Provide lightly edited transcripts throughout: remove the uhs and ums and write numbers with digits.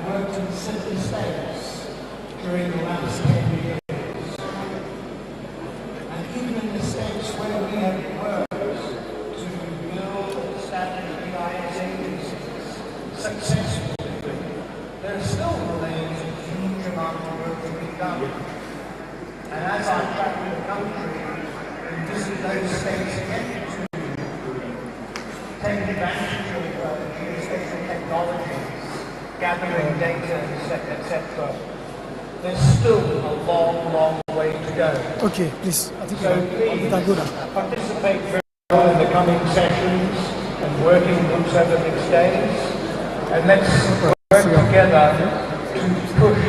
worked in 7 states during the last 10 years. And even in the states where we have worked to build established GIS agencies successfully, there still remains a huge amount of work to be done. And as I travel the country and visit those states again to take advantage of geospatial technologies, gathering data, etc., there's still a long, long way to go. Okay, please. I think so please participate very well in the coming sessions and working groups over the next days, and let's work together to push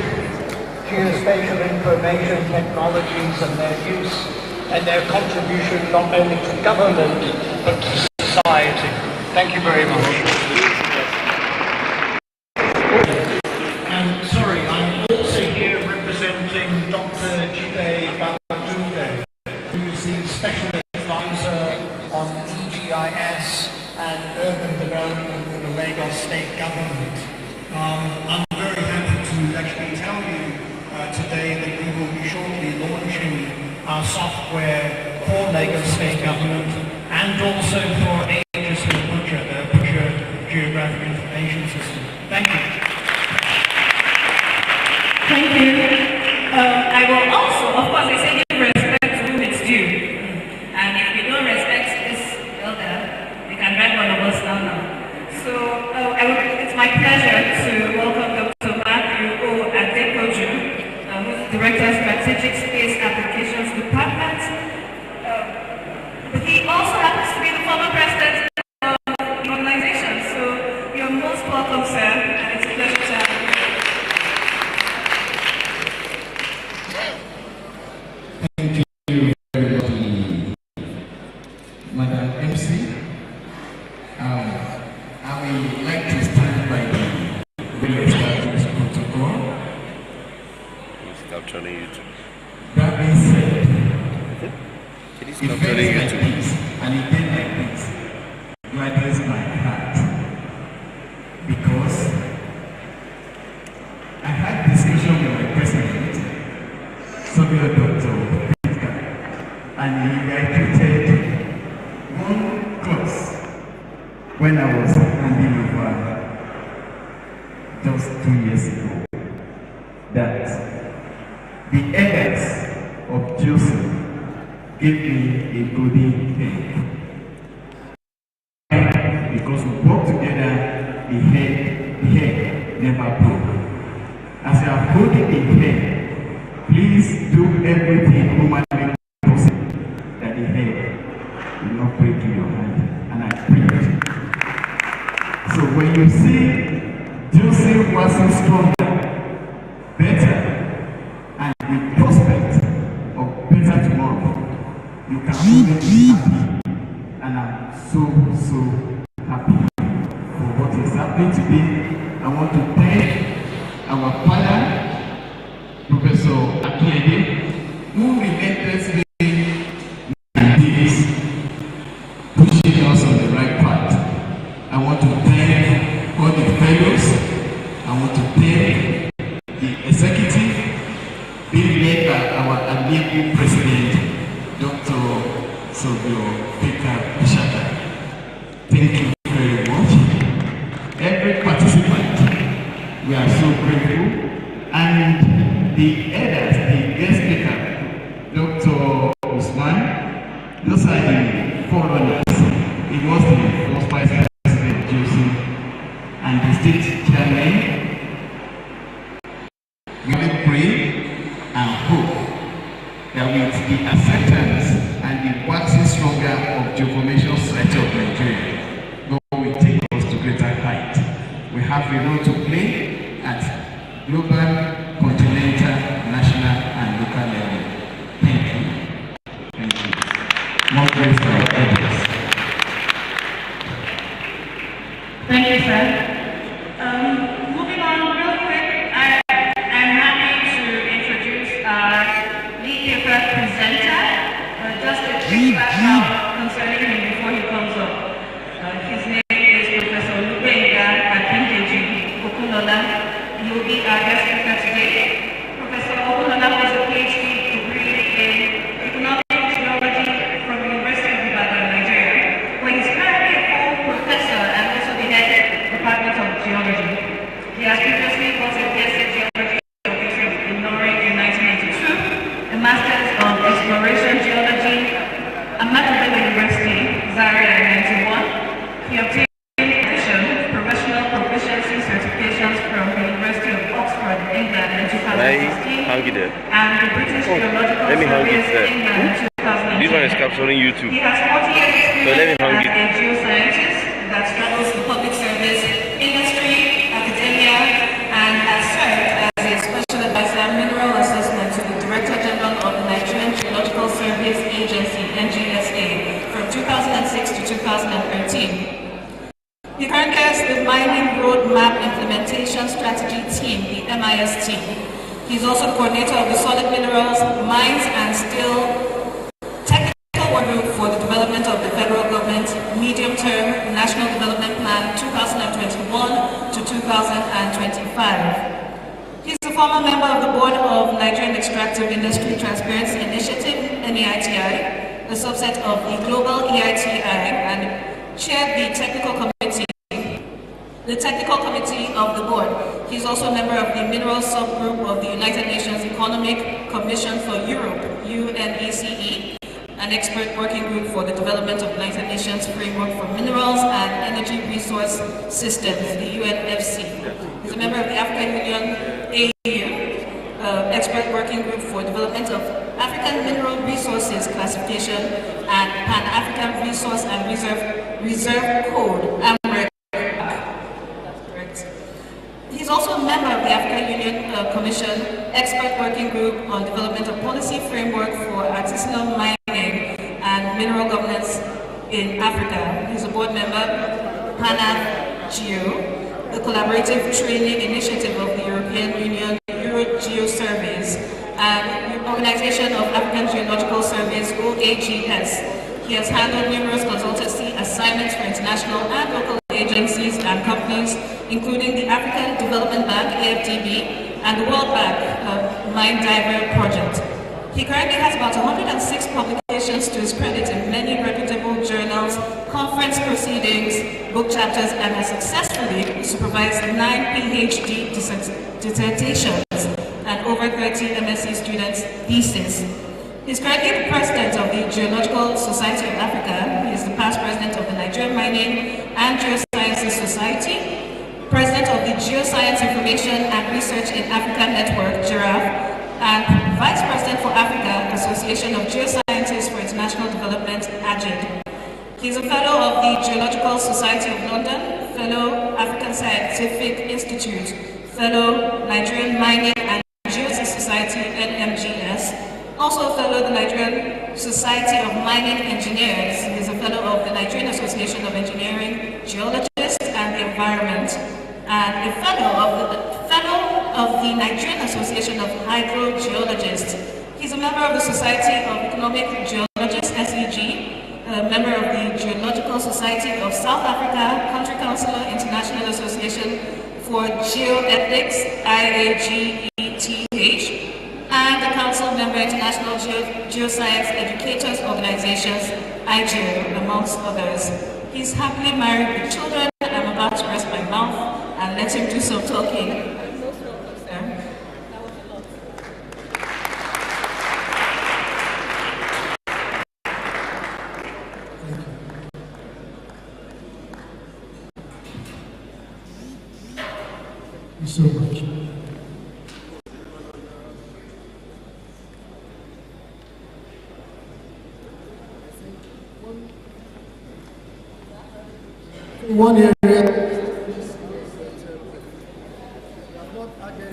geospatial information technologies and their use and their contribution not only to government but to society. Thank you very much. And sorry, I'm also here representing Dr. Geoinformation, who's the special advisor on EGIS and urban development for the Lagos State Government. I'm very happy to actually tell you today that we will be shortly launching our software for Lagos State Government and also for Aegis and Butcher, the Butcher Geographic Information System. Thank you. Thank you. I will also, of course, I say give respect to whom it's due. And if you don't respect this elder, you can drag one of us down now. So it's my pleasure to welcome Dr. Matthew O. Adekoju, who's the Director of Strategic Space Applications Department. He also happens to be the former president of the organization. So you're most welcome, sir, and it's a pleasure to have you. Thank you very much, Madam MC. I would like to stand by the well-established protocol. That being said, events like this, an event like this, gladdens my heart because I had discussion with my president, Sobio Dr. and he recruited one course when I was handing over just 2 years ago, that the elders of GEOSON gave me a golden pen because we worked together, the head never broke. As you are holding the pen, please do everything humanly possible that the head will not break in your hand, and I pray. So when you see GEOSON wasn't stronger, better, and the prospect of better tomorrow, you can only be happy. And I'm so happy for what is happening today. I want to thank our father, Professor Akiede, who relentlessly is pushing us on the right path. I want to thank all the fellows. I want to thank the executive being led by our amiable president, Dr. Sobio Bishata. Thank you very much. Every participant, we are so grateful. And the elders, the guest speaker, Dr. Usman, those are the forerunners. He was the first vice president of GEOSON and the state chairman. We will pray and hope that with the acceptance and the waxing stronger of Geoinformation Society of Nigeria, God will take us to greater height. We have a role to play at global, continental, national, and local level. Thank you. Thank you. More grace to our elders. Thank you, sir. Moving on real quick, I'm happy to introduce our lead presenter. Just a quick background concerning him before he comes up. His name is Professor Olubenga Akinkeji Okunola. He meet our guest speaker today. Professor Ogunlola has a PhD degree in economic geology from the University of Ibadan, Nigeria, where he's currently a full professor and also the head department of geology. He has previously also BSc geology in Norway in 1992, a master's of exploration geology at Makerere University, Zaria in 91. He obtained professional proficiency certifications from the University of Oxford, England in 2016, and the British Geological Survey England in 2010. This one is capturing YouTube. He has 40 years experience as a geoscientist that straddles the public service, industry, academia, and has served as a special advisor mineral assessment to the Director General of the Nigerian Geological Surveys Agency, NGSA, from 2006 to 2013. He currently has the Mining Roadmap Implementation Strategy Team, the MIS team. He's also the coordinator of the Solid Minerals, Mines and Steel Technical Work Group for the development of the federal government medium-term National Development Plan 2021 to 2025. He's a former member of the board of Nigerian Extractive Industry Transparency Initiative, NEITI, a subset of the Global EITI, and chaired the technical committee of the board. He's also a member of the Minerals Subgroup of the United Nations Economic Commission for Europe, UNECE, an expert working group for the development of United Nations Framework for Minerals and Energy Resource Systems, the UNFC. He's a member of the African Union, AU, expert working group for development of African Mineral Resources Classification and Pan-African Resource and Reserve Code, AMREC. He's also a member of the African Union Commission Expert Working Group on Development of Policy Framework for Artisanal Mining and Mineral Governance in Africa. He's a board member of PANAF-GEO, the collaborative training initiative of the European Union GEOSurveys, and Organization of African Geological Surveys, OAGS. He has handled numerous consultancy assignments for international and local agencies and companies, including the African Development Bank, AFDB, and the World Bank Mine Diver Project. He currently has about 106 publications to his credit in many reputable journals, conference proceedings, book chapters, and has successfully supervised 9 PhD dissertations and over 30 MSc students' theses. He's currently the president of the Geological Society of Africa. He is the past president of the Nigerian Mining and Geosciences Society, president of the Geoscience Information and Research in Africa Network, GIRAF, and vice president for Africa, Association of Geoscientists for International Development, AGID. He is a fellow of the Geological Society of London, fellow African Scientific Institute, fellow Nigerian Mining and Geoscience Society, NMGS, also a fellow of the Nigerian Society of Mining Engineers. He is a fellow of the Nigerian Association of Engineering Geologists and the Environment, and a fellow of the Nigerian Association of Hydrogeologists. He's a member of the Society of Economic Geologists, SEG, a member of the Geological Society of South Africa, Country Councilor, International Association for Geoethics, IAGETH, and the Council Member International Geoscience Educators Organizations, IGEO, amongst others. He's happily married with children. I'm about to rest my mouth and let him do some talking. Thank you so much. One area,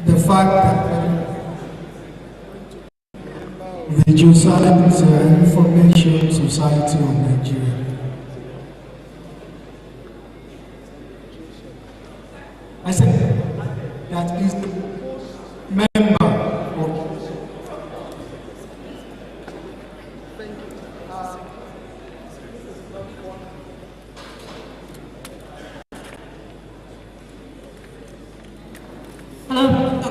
the fact that the Geoscience Information Society of Nigeria I said that is the member of Hello.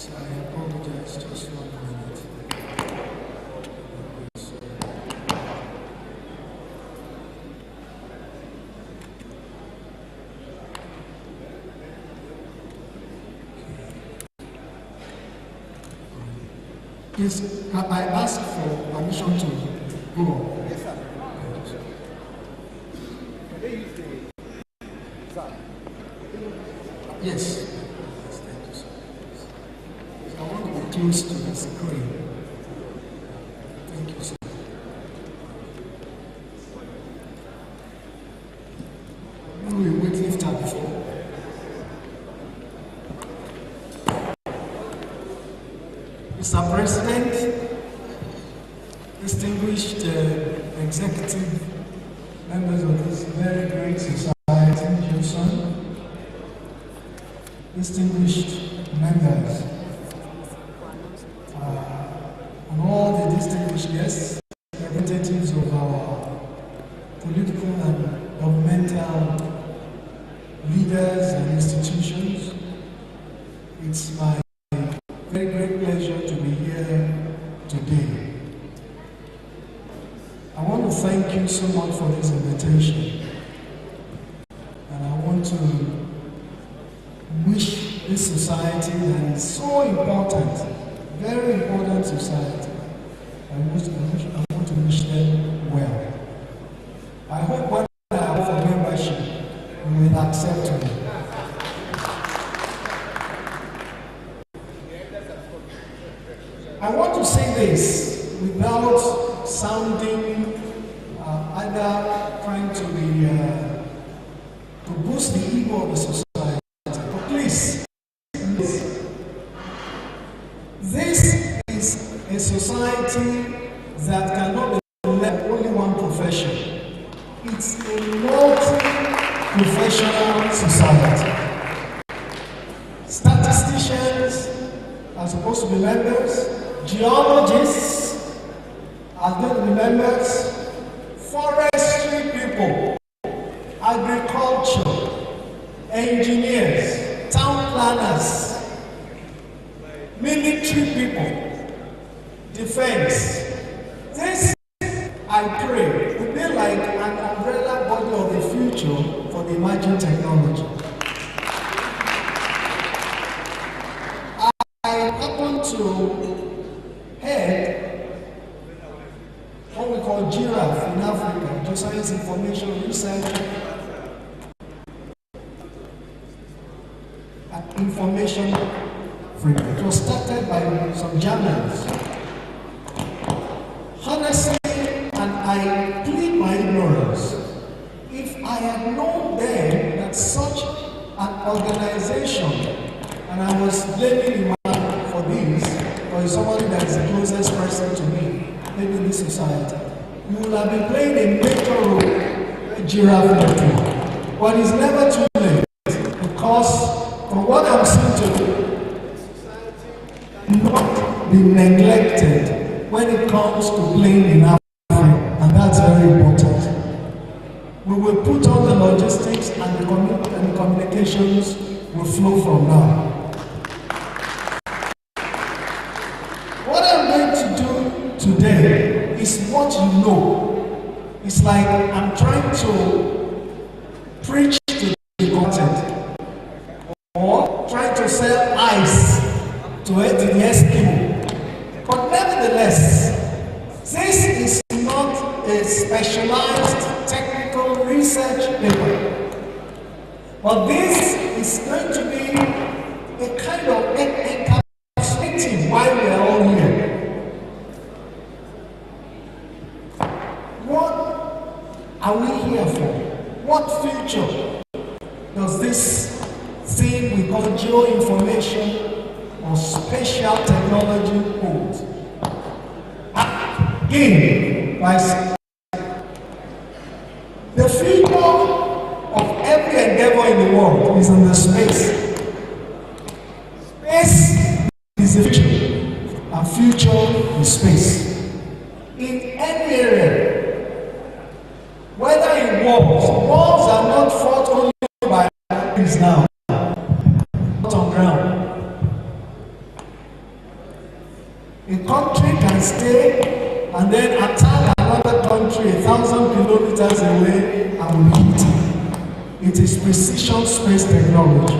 So I apologize just for a minute. Yes, I asked for permission to go on. Yes, sir. Yes. Thank you, sir. I want to be close to the screen. Thank you, sir. When we weightlifter before. Mr. President, distinguished executive members of this very great society, GEOSON, distinguished members, and all the distinguished guests, representatives of our political and governmental leaders and institutions, it's my very great pleasure to be here today. I want to thank you so much for this invitation, and I want to wish this society that is so important, very important society, I want to wish them well. I hope when I have for membership, you will accept me. I want to say this without sounding either trying to be to boost the ego of the society. But please, this is a society that cannot be left only one profession. It's a multi-professional society. Statisticians are supposed to be members. Geologists are going to be members, forestry people, agriculture, engineers, town planners, military people, defense. This, I pray, will be like an umbrella body of the future for the emerging technology. I happen to head what we call GIRAF in Africa, Geoinformation Research and Information Freedom. It was started by some Germans. Honestly, and I plead my ignorance, if I had known then that such an organization, and I was blaming him for this, or somebody that is the closest person to me, maybe in this society, you will have been playing a major role in Giraffe Network. But it's never too late, because from what I'm seeing today, society cannot be neglected when it comes to playing in Africa, and that's very important. We will put on the logistics and the communications will flow from now. What I'm going to do today is what you know. It's like I'm trying to preach to the content or trying to sell ice to the Eskimo. But nevertheless, this is not a specialized technical research paper. But this is going to be a kind of encapsulating why we are all here. What are we here for? What future does this thing we call geoinformation or spatial technology hold? Again, the future of every endeavor in the world is in the space. Space is the future, and future is space. In any area, whether in wars are not fought only by countries now, not on ground. A country can stay and then attack another country 1,000 kilometers away and will hit it. It is precision space technology.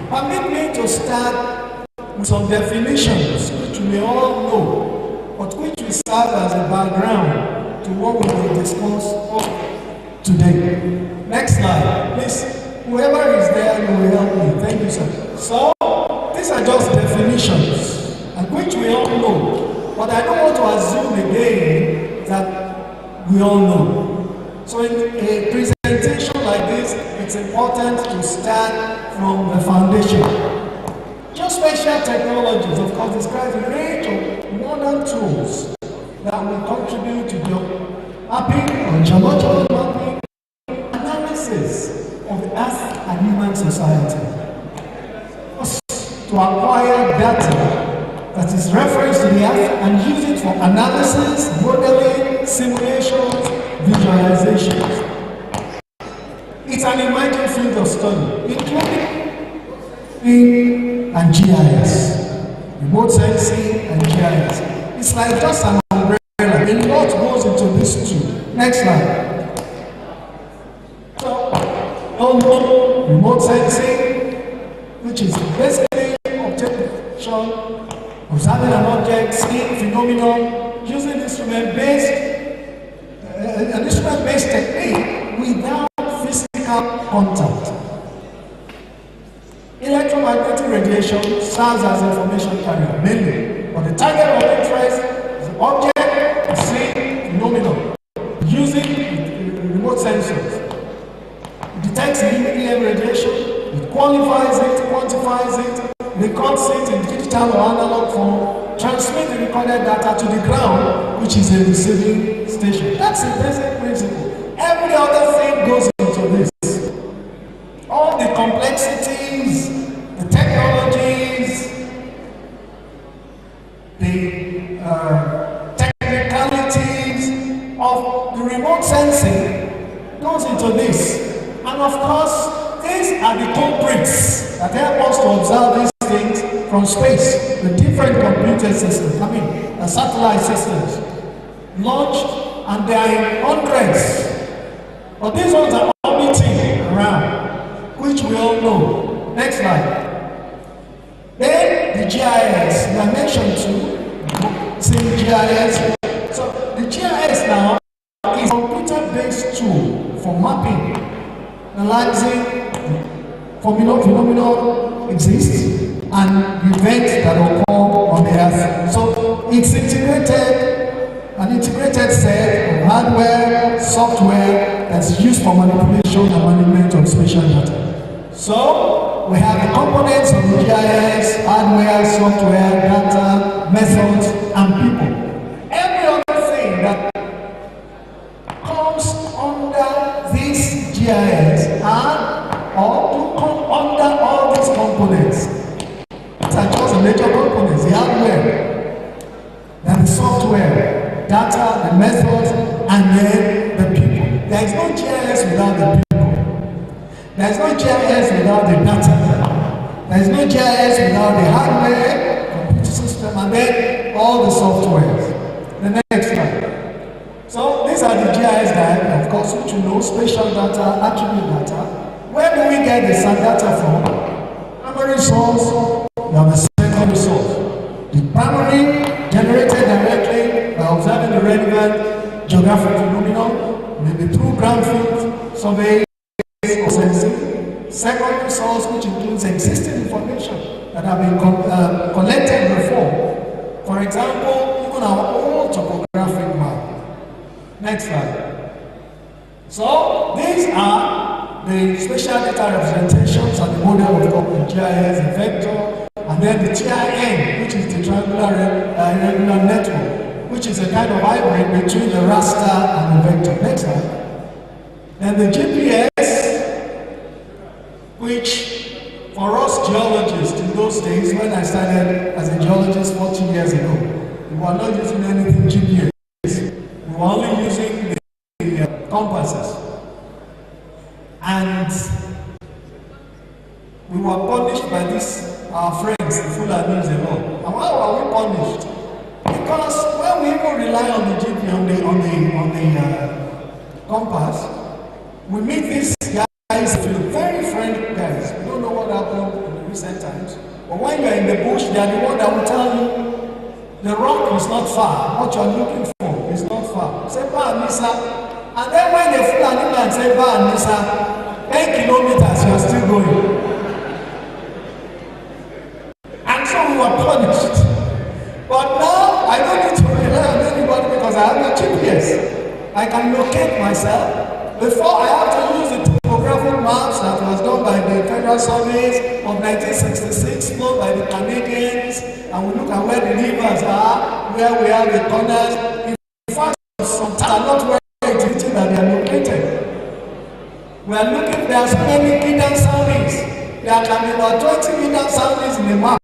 Permit me to start with some definitions which we may all know, but which will serve as a background to what we will discuss today. Next slide, please. Whoever is there, you will help me. Thank you, sir. So, these are just definitions, and which we all know, but I don't want to assume again that we all know. So, in a presentation like this, it's important to start from the foundation. Geospatial technologies, of course, describes a range of modern tools that will contribute to mapping or geological mapping, analysis of the Earth and human society. To acquire data that is referenced to the Earth and use it for analysis, modeling, simulations, visualizations. It's an emerging field of study, including and GIS, remote sensing and GIS. It's like just an umbrella. A lot goes into this too. Next slide. So, remote sensing, which is basically object detection, observing an object, seeing phenomenon, using instrument-based technique without physical contact. Electromagnetic radiation serves as information carrier mainly, but the target of interest is the object, the seeing phenomenon, using remote sensors. It detects EM radiation, it qualifies it, quantifies it, records it in digital or analog form, transmits the recorded data to the ground, which is a receiving station. That's the basic principle. Every other thing goes into this. All the complexities, the technologies, the technicalities of the remote sensing goes into this. And of course, these are the culprits that help us to observe these things from space, the different computer systems, satellite systems, launched, and they are in hundreds. But these ones are orbiting around, which we all know. Next slide. Then the GIS, we are mentioned to, see GIS. So the GIS now is a computer-based tool for mapping, analyzing phenomenon exists and events that occur on the Earth. So it's an integrated set of hardware, software that's used for manipulation and management of spatial data. So we have the components of the GIS, hardware, software, data, methods, and people. Every other thing that comes under this GIS or to come under all these components. These are just the major components, the hardware, then the software, data, the methods, and then the people. There is no GIS without the people. There is no GIS without the data. There is no GIS without the hardware, computer system, and then all the softwares. The next slide. So these are the GIS diagram, of course, which you know, spatial data, attribute data. Where do we get the data from? Primary source, we have the secondary source. The primary generated directly by observing the relevant geographic phenomenon, maybe through ground field survey or sensing. Secondary source, which includes existing information that have been collected before. For example, even our old topographic map. Next slide. So these are the spatial data representations and the model of the GIS, the vector, and then the TIN, which is the triangular irregular network, which is a kind of hybrid between the raster and the vector. Next slide. Then the GPS, which for us geologists in those days, when I started as a geologist 40 years ago, we were not using anything GPS. We were only using the compasses. And we were punished by this, our friends, the Fulanis and all. And why were we punished? Because when we even rely on the GP, on the compass, we meet these guys, very friendly guys. We don't know what happened in the recent times. But when you're in the bush, they are the one that will tell you the rock is not far. What you're looking for is not far. Say, Ba Nisa. And then when the Fulani man say, Ba Nisa, 10 kilometers, you are still going. And so we were punished. But now, I don't need to rely on anybody because I have a GPS. I can locate myself. Before, I have to use the topographic maps that was done by the Federal Surveys of 1966, flown by the Canadians, and we look at where the rivers are, where we have the corners. In fact, sometimes are not where it is that they are located. We are looking, there are so many hidden soundings. There can be about 20 hidden soundings in the map.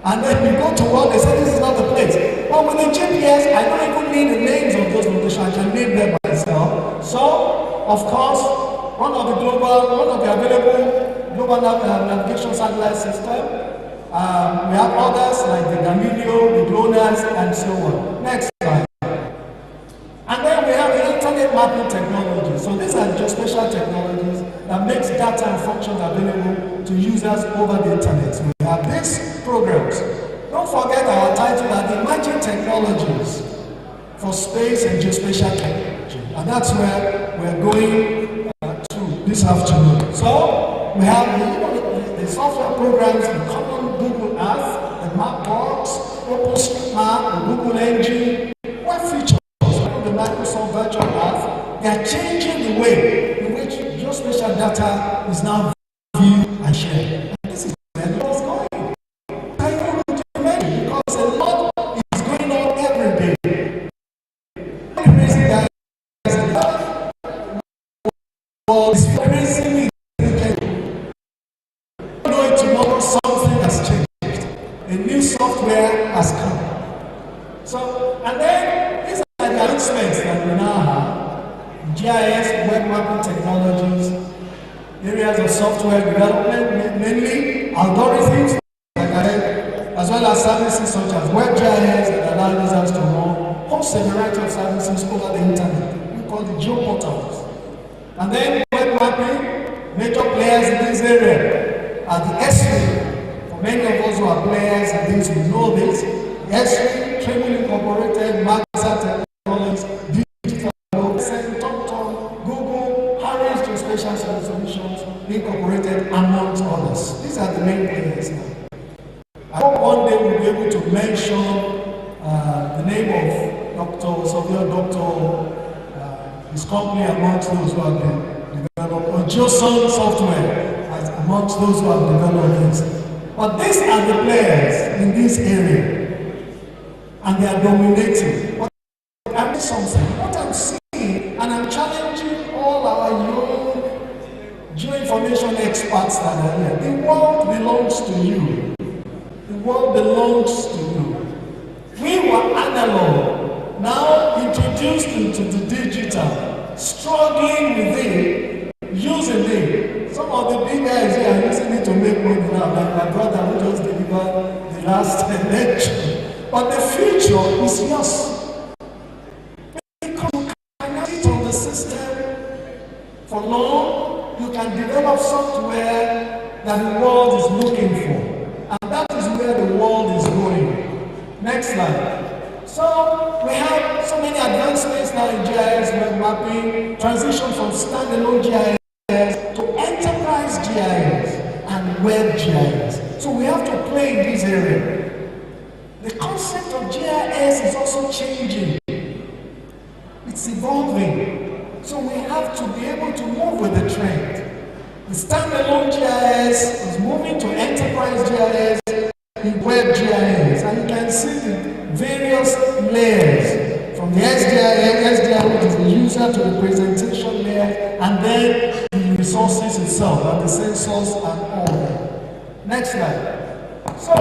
And then you go to one, they say this is not the place. But with the GPS, I don't even need the names of those locations. I can name them myself. So, of course, one of the available global navigation satellite system. We have others like the Gamilio, the GLONASS, and so on. Next slide. And then we have the internet mapping technology. So these are just special technologies that makes data and functions available to users over the internet. So we have these programs. Don't forget our title are the emerging technologies for space and geospatial technology. And that's where we're going to this afternoon. So we have the software programs, the common Google Earth, the Mapbox, OpenStreetMap, the Google Engine, web features. The Microsoft Virtual Earth, they are changing the way in which geospatial data is now viewed and shared. And this is where it is going. I don't know because a lot is going on every day. Crazy guys, the world is crazily knowing tomorrow something has changed. A new software has come. So, and then these are the advancements that we now have. GIS, web mapping technologies, areas of software development, mainly algorithms, like I said, as well as services such as WebGIS that allow users to host a variety of services over the internet. We call the geoportals. And then web mapping, major players in this area are the S3. For many of us who are players in this, we know this. S3, Training Incorporated, Maxar Technologies, Digital, TomTom, Google, Harris Geospatial Solutions, Incorporated, amongst others. These are the main players now. I hope one day we'll be able to mention the name of Dr. Sovio, his company amongst those who have been developed, or GEOSON software amongst those who have developed this. But these are the players in this area. And they are dominating. But I'm something. What I'm seeing, and I'm challenging all our young geoinformation experts that are here. The world belongs to you. The world belongs to you. We were analog, now introduced into the digital, struggling with it, using it. Some of the big guys here are using it to make money now, like my brother who just delivered the last lecture. But the future is yours. Because you cannot sit on the system for long, you can develop software that the world is looking for. And that is where the world is going. Next slide. So we have so many advancements now in GIS, web mapping, transition from standalone GIS to enterprise GIS and web GIS. So we have to play in this area. The concept of GIS is also changing. It's evolving. So we have to be able to move with the trend. The standalone GIS is moving to enterprise GIS and web GIS. And you can see the various layers from the SDI, which is the user, to the presentation layer, and then the resources itself, and the sensors and all that. Next slide. So,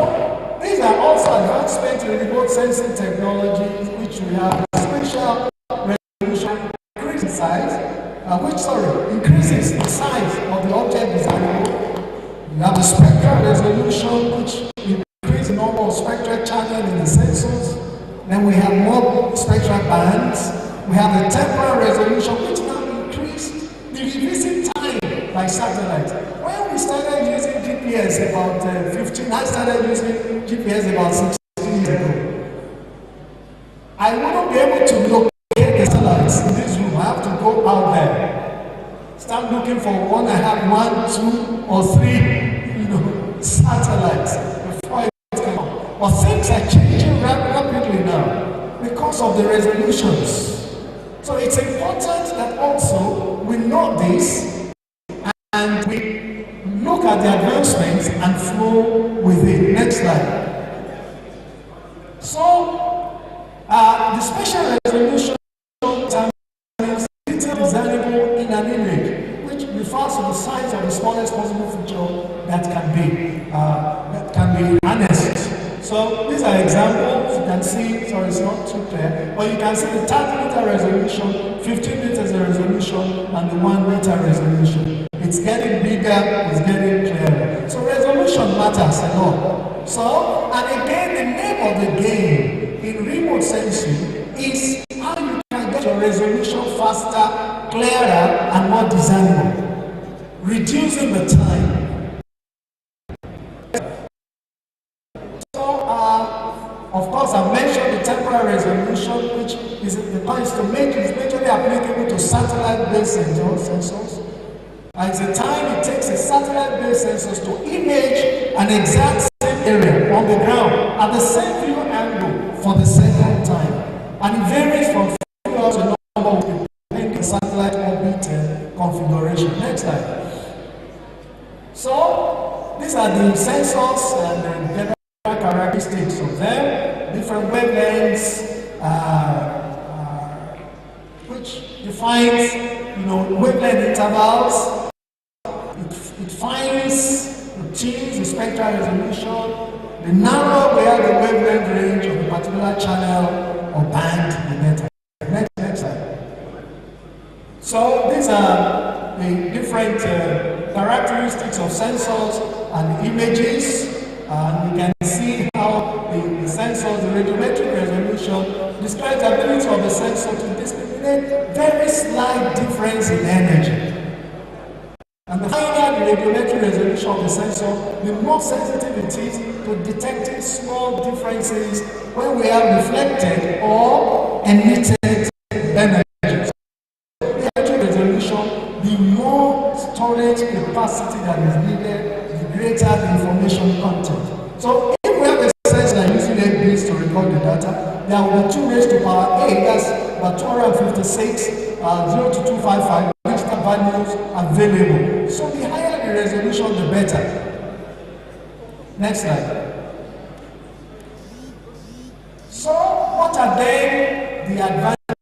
these are also advancements in remote sensing technologies, which we have spatial resolution increases the size of the object visible, resolution, which increase the number of spectral channel in the sensors. Then we have more spectral bands. We have the temporal resolution, which now increased the revisit time by satellite. When we started using GPS about I started using GPS about 16 years ago. I wouldn't be able to locate the satellites in this room. I have to go out there. Start looking for one. I have 1, 2, or 3, satellites before it can come. But things are changing rapidly now because of the resolutions. So it's important that also we know this and we look at the advancements and flow with it. Next slide. So the spatial resolution determines detail discernible in an image, which refers to the size of the smallest possible feature that can be harnessed. So these are examples. You can see, sorry, it's not too clear, but you can see the 30-meter resolution, 15 meters resolution, and the 1-meter resolution. It's getting bigger, it's getting clearer. So resolution matters a lot. So, and again, the name of the game in remote sensing is how you can get your resolution faster, clearer, and more discernible, reducing the time. Of course, I've mentioned the temporal resolution, which is majorly applicable to satellite-based sensors. At the time it takes a satellite-based sensors to image an exact same area on the ground at the same view angle for the second time. And it varies from few hours to number of depending on the satellite orbit configuration. Next slide. So, these are the sensors and the general characteristics of them, different wavelengths, which defines, wavelength intervals. It defines the tunes, the spectral resolution, the narrow where the wavelength range of a particular channel or band in the network. Next slide. So these are the different characteristics of sensors and images. And we can see how the sensors, the radiometric resolution, describes the ability of the sensor to discriminate very slight difference in energy. And the higher the radiometric resolution of the sensor, the more sensitive it is to detecting small differences when we have reflected or emitted energy. The higher resolution, the more storage capacity that is needed, greater the information content. So if we have a sensor using 8 bits to record the data, there will be 2 raised to power 8, that's about 256, 0 to 255 digital values available. So the higher the resolution, the better. Next slide. So what are then the advantages